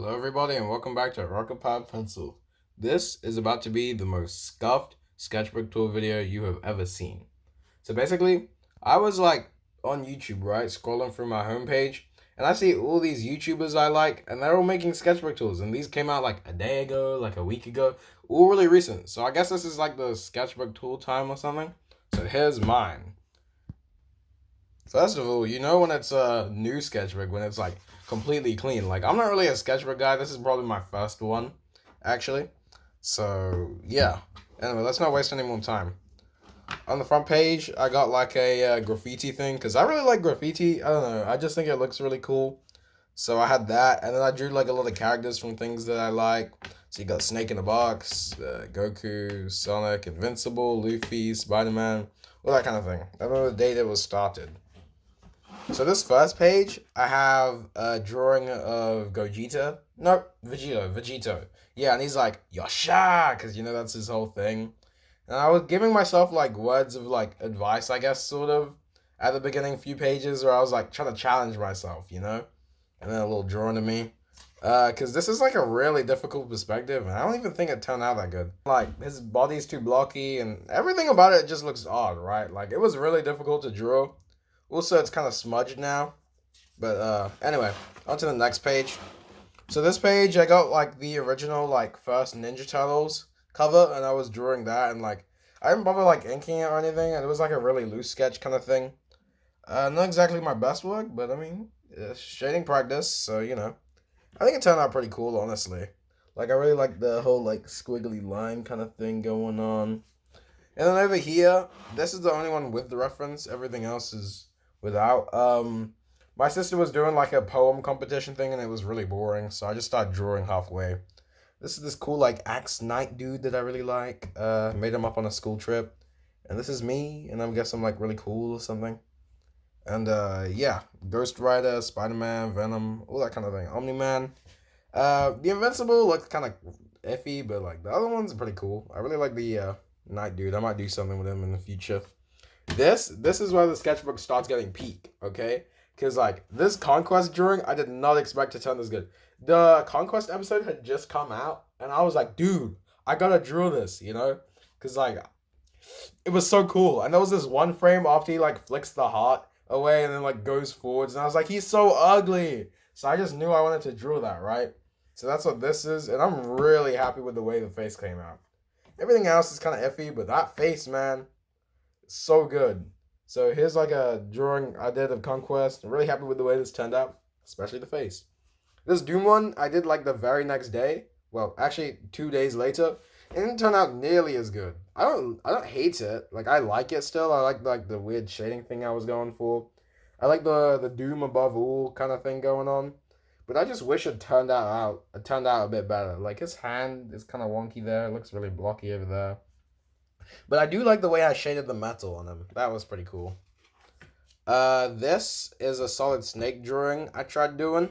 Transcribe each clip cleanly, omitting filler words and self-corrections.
Hello, everybody, and welcome back to Rocket Pad Pencil. This is about to be the most scuffed sketchbook tool video you have ever seen. So basically, I was like on YouTube, right, scrolling through my homepage, and I see all these YouTubers I like, and they're all making sketchbook tools, and these came out like a day ago, like a week ago, all really recent. So I guess this is like the sketchbook tool time or something. So here's mine. First of all, you know when it's a new sketchbook, when it's like completely clean. Like I'm not really a sketchbook guy. This is probably my first one, actually. So yeah. Anyway, let's not waste any more time. On the front page, I got like a graffiti thing because I really like graffiti. I don't know. I just think it looks really cool. So I had that, and then I drew like a lot of characters from things that I like. So you got Snake in the Box, Goku, Sonic, Invincible, Luffy, Spider Man, all that kind of thing. I remember the date it was started. So this first page, I have a drawing of Gogeta. No, Vegito. Yeah, and he's like, Yosha, because, that's his whole thing. And I was giving myself, like, words of, like, advice, I guess, sort of, at the beginning few pages, where I was, like, trying to challenge myself. And then a little drawing of me. Because this is, like, a really difficult perspective, and I don't even think it turned out that good. Like, his body's too blocky, and everything about it just looks odd, right? Like, it was really difficult to draw. Also, it's kind of smudged now. But anyway, on to the next page. So this page, I got like the original like first Ninja Turtles cover, and I was drawing that, and like I didn't bother like inking it or anything, and it was like a really loose sketch kind of thing. Not exactly my best work, but I mean, shading practice, so I think it turned out pretty cool, honestly. Like I really like the whole like squiggly line kind of thing going on. And then over here, this is the only one with the reference. Everything else is without. My sister was doing like a poem competition thing, and it was really boring, so I just started drawing halfway. This is this cool like axe knight dude that I really like. Made him up on a school trip, and this is me, and I guess I'm like really cool or something. And yeah, Ghost Rider, Spider Man, Venom, all that kind of thing. Omni Man. The Invincible looked kind of iffy, but like the other ones are pretty cool. I really like the Night Dude. I might do something with him in the future. This is where the sketchbook starts getting peak, okay? Because like this Conquest drawing, I did not expect to turn this good. The Conquest episode had just come out, and I was like, dude, I gotta draw this. Because like it was so cool. And there was this one frame after he like flicks the heart away and then like goes forwards, and I was like, he's so ugly. So I just knew I wanted to draw that, right? So that's what this is, and I'm really happy with the way the face came out. Everything else is kind of iffy, but that face, man, so good. So here's like a drawing I did of Conquest. I'm really happy with the way this turned out, especially the face. This Doom one I did like the very next day. Well, actually 2 days later. It didn't turn out nearly as good. I don't hate it. Like I like it still. I like the weird shading thing I was going for. I like the Doom above all kind of thing going on. But I just wish it turned out a bit better. Like his hand is kind of wonky there. It looks really blocky over there. But I do like the way I shaded the metal on him. That was pretty cool. This is a solid snake drawing I tried doing.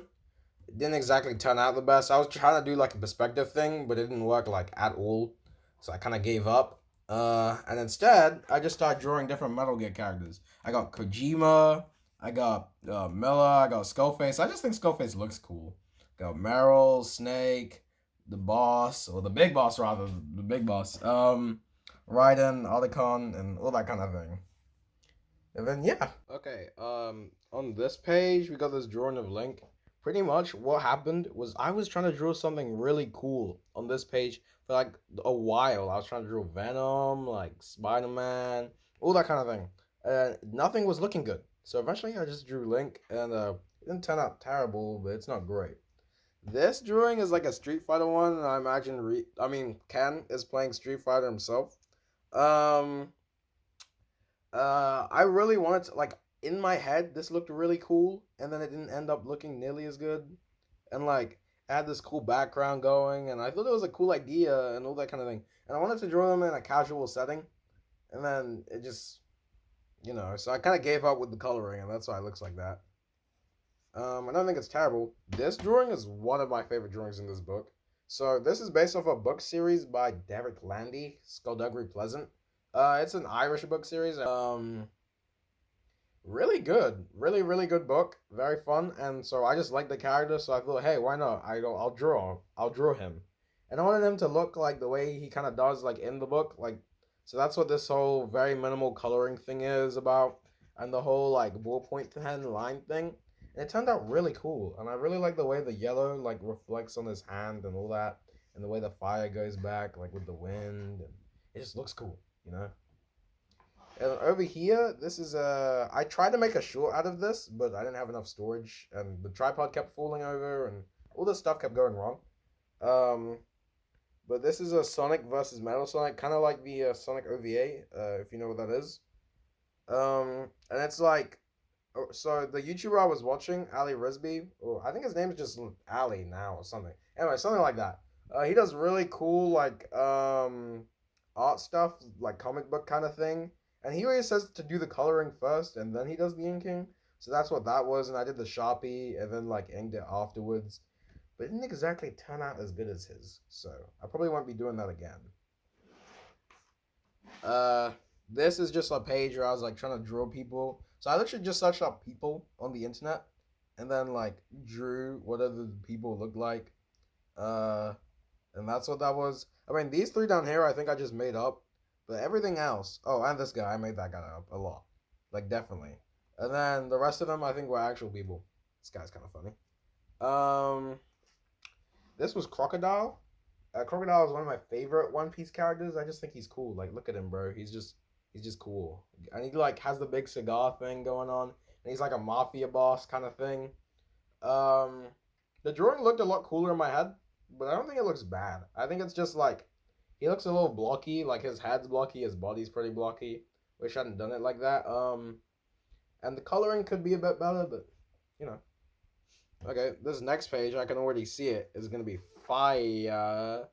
It didn't exactly turn out the best. I was trying to do like a perspective thing, but it didn't work like at all. So I kind of gave up. And instead, I just started drawing different Metal Gear characters. I got Kojima. I got Miller. I got Skullface. I just think Skullface looks cool. Got Meryl, Snake, the boss, or the big boss rather, the big boss. Raiden, Otacon, and all that kind of thing. And then yeah. Okay, on this page we got this drawing of Link. Pretty much what happened was I was trying to draw something really cool on this page for like a while. I was trying to draw Venom, like Spider-Man, all that kind of thing. And nothing was looking good. So eventually I just drew Link, and it didn't turn out terrible, but it's not great. This drawing is like a Street Fighter one, and I imagine Ken is playing Street Fighter himself. Um, I really wanted to, like, in my head, this looked really cool, and then it didn't end up looking nearly as good. And, like, it had this cool background going, and I thought it was a cool idea and all that kind of thing. And I wanted to draw them in a casual setting, and then it just, so I kind of gave up with the coloring, and that's why it looks like that. I don't think it's terrible. This drawing is one of my favorite drawings in this book. So this is based off a book series by Derek Landy, Skullduggery Pleasant. It's an Irish book series. Really good, really good book. Very fun, and so I just like the character. So I thought, hey, why not? I'll draw him, and I wanted him to look like the way he kind of does, like in the book. Like, so that's what this whole very minimal coloring thing is about, and the whole like ballpoint pen line thing. And it turned out really cool, and I really like the way the yellow like reflects on his hand and all that, and the way the fire goes back like with the wind, and it just looks cool, you know. And over here, this is I tried to make a short out of this, but I didn't have enough storage, and the tripod kept falling over, and all this stuff kept going wrong. Um, but this is a Sonic versus Metal Sonic, kind of like the Sonic OVA, if you know what that is. And it's like, so the YouTuber I was watching, Ali Risby, or I think his name is just Ali now or something. Anyway, something like that. He does really cool like art stuff, like comic book kind of thing. And he always says to do the coloring first, and then he does the inking. So that's what that was, and I did the Sharpie, and then like inked it afterwards. But it didn't exactly turn out as good as his, so I probably won't be doing that again. Uh, this is just a page where I was like trying to draw people. So I literally just searched up people on the internet, and then like drew whatever the people looked like. Uh, and that's what that was. I mean, these three down here, I think I just made up, but everything else. Oh, and this guy, I made that guy up a lot, like definitely. And then the rest of them, I think were actual people. This guy's kind of funny. Um, this was Crocodile. Crocodile is one of my favorite One Piece characters. I just think he's cool. Like, look at him, bro. He's just cool, and he like has the big cigar thing going on, and he's like a mafia boss kind of thing. Um, the drawing looked a lot cooler in my head, but I don't think it looks bad. I think it's just like he looks a little blocky. Like his head's blocky, his body's pretty blocky. Wish I hadn't done it like that. And the coloring could be a bit better, but you know. Okay, this next page I can already see it is gonna be fire.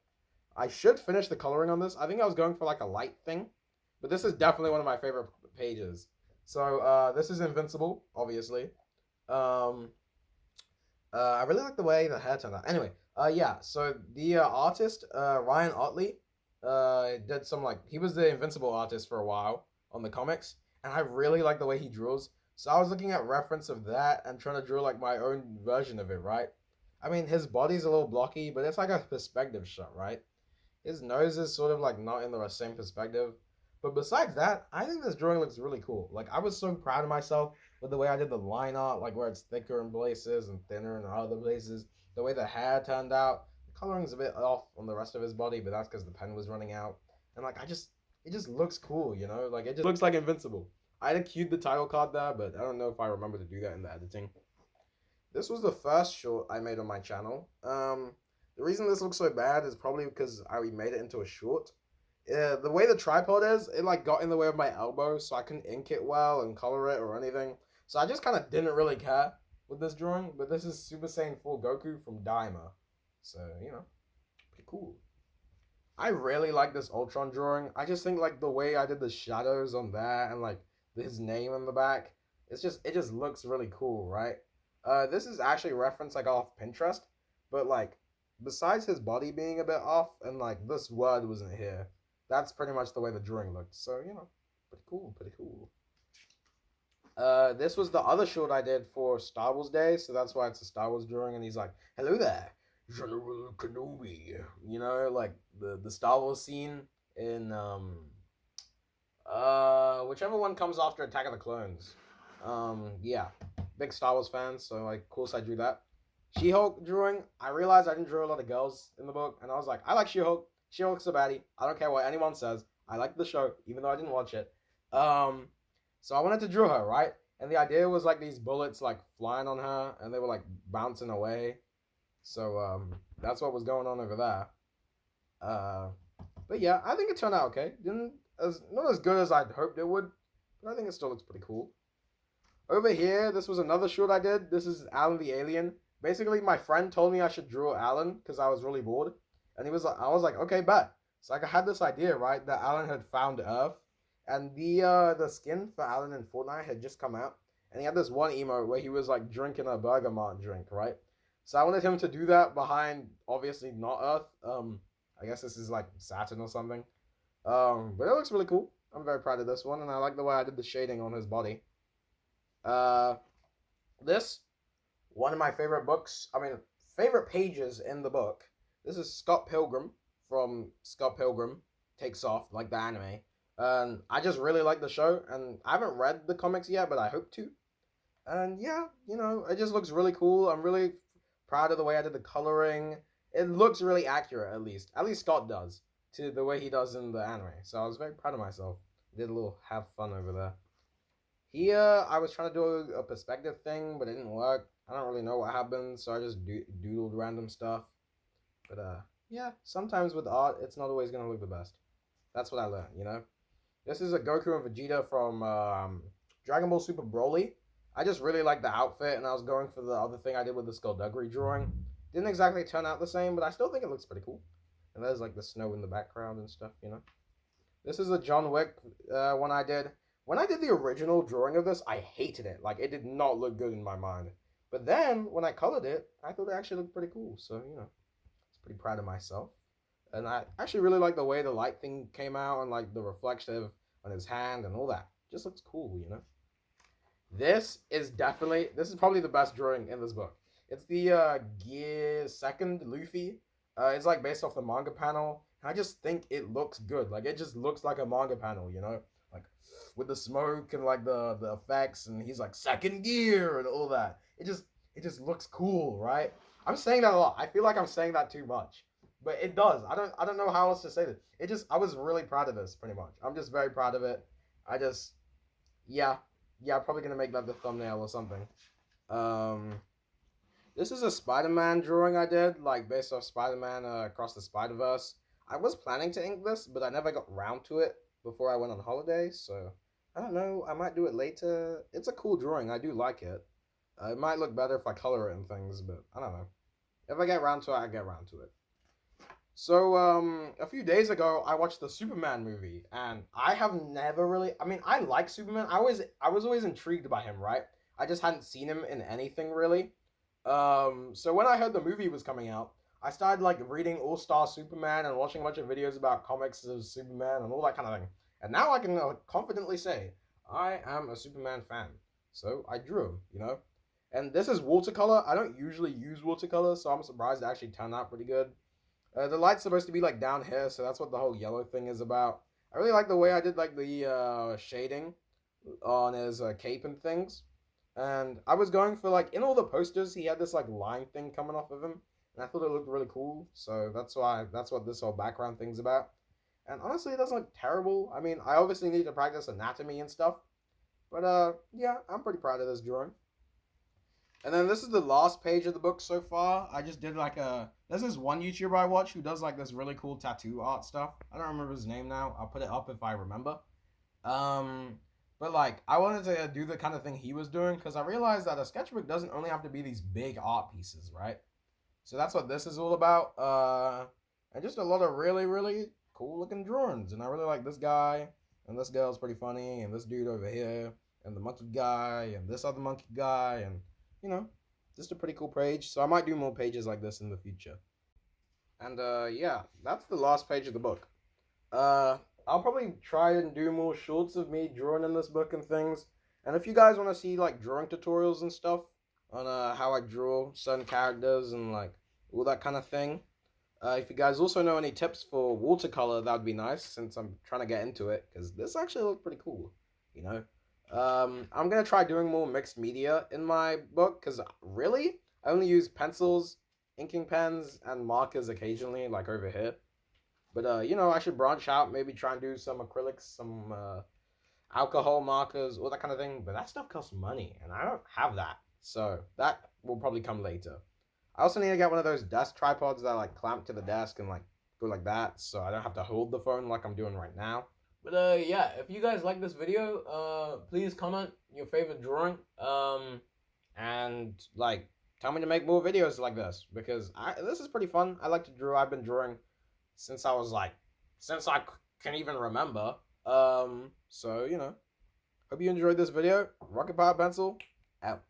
I should finish the coloring on this. I think I was going for like a light thing, but this is definitely one of my favorite pages. So this is Invincible, obviously. Um, I really like the way the hair turned out. Anyway, yeah. So the artist Ryan Otley did some like he was the Invincible artist for a while on the comics, and I really like the way he draws. So I was looking at reference of that and trying to draw like my own version of it, right? I mean, his body's a little blocky, but it's like a perspective shot, right? His nose is sort of like not in the same perspective. But besides that, I think this drawing looks really cool. Like I was so proud of myself with the way I did the line art, like where it's thicker in places and thinner in other places. The way the hair turned out. The coloring's a bit off on the rest of his body, but that's because the pen was running out. And like it just looks cool, you know? Like it just looks like Invincible. I'd have cued the title card there, but I don't know if I remember to do that in the editing. This was the first short I made on my channel. The reason this looks so bad is probably because I made it into a short. The way the tripod is, it like got in the way of my elbow, so I couldn't ink it well and color it or anything. So I just kind of didn't really care with this drawing. But this is Super Saiyan 4 Goku from Daima, so you know, pretty cool. I really like this Ultron drawing. I just think like the way I did the shadows on that and like his name on the back, it just looks really cool, right? This is actually referenced like off Pinterest, but like besides his body being a bit off and like this word wasn't here, that's pretty much the way the drawing looked. So you know, pretty cool, pretty cool. This was the other short I did for Star Wars Day, so that's why it's a Star Wars drawing, and he's like, "Hello there, General Kenobi." You know, like the Star Wars scene in whichever one comes after Attack of the Clones. Yeah, big Star Wars fan, so like, of course I drew that. She-Hulk drawing. I realized I didn't draw a lot of girls in the book, and I was like, I like She-Hulk. She-Hulk's a baddie. I don't care what anyone says. I like the show, even though I didn't watch it. Um, so I wanted to draw her, right? And the idea was like these bullets like flying on her, and they were like bouncing away. So that's what was going on over there. Uh, but yeah, I think it turned out okay. Didn't as not as good as I'd hoped it would, but I think it still looks pretty cool. Over here, this was another short I did. This is Alan the Alien. Basically, my friend told me I should draw Alan because I was really bored, and I was like, okay, bet. So like I had this idea, right, that Alan had found Earth, and the skin for Alan in Fortnite had just come out, and he had this one emote where he was like drinking a Burger Mart drink, right? So I wanted him to do that behind, obviously not Earth. I guess this is like Saturn or something. But it looks really cool. I'm very proud of this one, and I like the way I did the shading on his body. Uh, this one of my favorite books. I mean, favorite pages in the book. This is Scott Pilgrim from Scott Pilgrim Takes Off, like the anime. And I just really like the show, and I haven't read the comics yet, but I hope to. And yeah, it just looks really cool. I'm really proud of the way I did the coloring. It looks really accurate, at least. At least Scott does, to the way he does in the anime. So I was very proud of myself. Did a little have fun over there. Here, I was trying to do a perspective thing, but it didn't work. I don't really know what happened, so I just doodled random stuff. But yeah, sometimes with art, it's not always gonna look the best. That's what I learned. This is a Goku and Vegeta from Dragon Ball Super Broly. I just really like the outfit, and I was going for the other thing I did with the Skullduggery drawing. Didn't exactly turn out the same, but I still think it looks pretty cool. And there's like the snow in the background and stuff. This is a John Wick one I did. When I did the original drawing of this, I hated it. Like, it did not look good in my mind. But then, when I colored it, I thought it actually looked pretty cool. So, I was pretty proud of myself. And I actually really like the way the light thing came out and, like, the reflective on his hand and all that. Just looks cool. This is probably the best drawing in this book. It's the Gear 2nd Luffy. It's, like, based off the manga panel. I just think it looks good. Like, it just looks like a manga panel. Like, with the smoke and like the effects, and he's like second gear and all that. It just looks cool, right? I'm saying that a lot. I feel like I'm saying that too much, but it does. I don't know how else to say this. I was really proud of this, pretty much. I'm just very proud of it. I just yeah I'm probably gonna make that the thumbnail or something. Um, this is a Spider-Man drawing I did, like based off Spider-Man Across the Spider-Verse. I was planning to ink this, but I never got round to it before I went on holiday, so I don't know. I might do it later. It's a cool drawing. I do like it. It might look better if I color it and things, but I don't know. If I get around to it, I get around to it. So, a few days ago, I watched the Superman movie, and I have never really. I mean, I like Superman. I was always intrigued by him, right? I just hadn't seen him in anything really. So when I heard the movie was coming out, I started like reading All Star Superman and watching a bunch of videos about comics of Superman and all that kind of thing. And now I can confidently say I am a Superman fan. So I drew him. And this is watercolor. I don't usually use watercolor, so I'm surprised it actually turned out pretty good. The light's supposed to be like down here, so that's what the whole yellow thing is about. I really like the way I did like the shading on his cape and things. And I was going for like in all the posters he had this like line thing coming off of him, and I thought it looked really cool. So that's what this whole background thing's about. And honestly, it doesn't look terrible. I mean, I obviously need to practice anatomy and stuff, but yeah, I'm pretty proud of this drawing. And then this is the last page of the book so far. I just did like there's this one YouTuber I watch who does like this really cool tattoo art stuff. I don't remember his name now. I'll put it up if I remember. Um, but like I wanted to do the kind of thing he was doing because I realized that a sketchbook doesn't only have to be these big art pieces, right? So that's what this is all about. And just a lot of really, really cool looking drawings. And I really like this guy, and this girl's pretty funny, and this dude over here, and the monkey guy, and this other monkey guy, and you know, just a pretty cool page. So I might do more pages like this in the future. And yeah, that's the last page of the book. Uh, I'll probably try and do more shorts of me drawing in this book and things. And if you guys want to see like drawing tutorials and stuff on how I draw certain characters and like all that kind of thing, if you guys also know any tips for watercolor, that would be nice since I'm trying to get into it because this actually looks pretty cool, you know. I'm gonna try doing more mixed media in my book because really, I only use pencils, inking pens, and markers occasionally, like over here. But I should branch out, maybe try and do some acrylics, some alcohol markers, all that kind of thing. But that stuff costs money, and I don't have that, so that will probably come later. I also need to get one of those desk tripods that like clamp to the desk and like go like that, so I don't have to hold the phone like I'm doing right now. But yeah, if you guys like this video, please comment your favorite drawing, and like tell me to make more videos like this because this is pretty fun. I like to draw. I've been drawing since since I can even remember. So hope you enjoyed this video. Rocket Power Pencil out.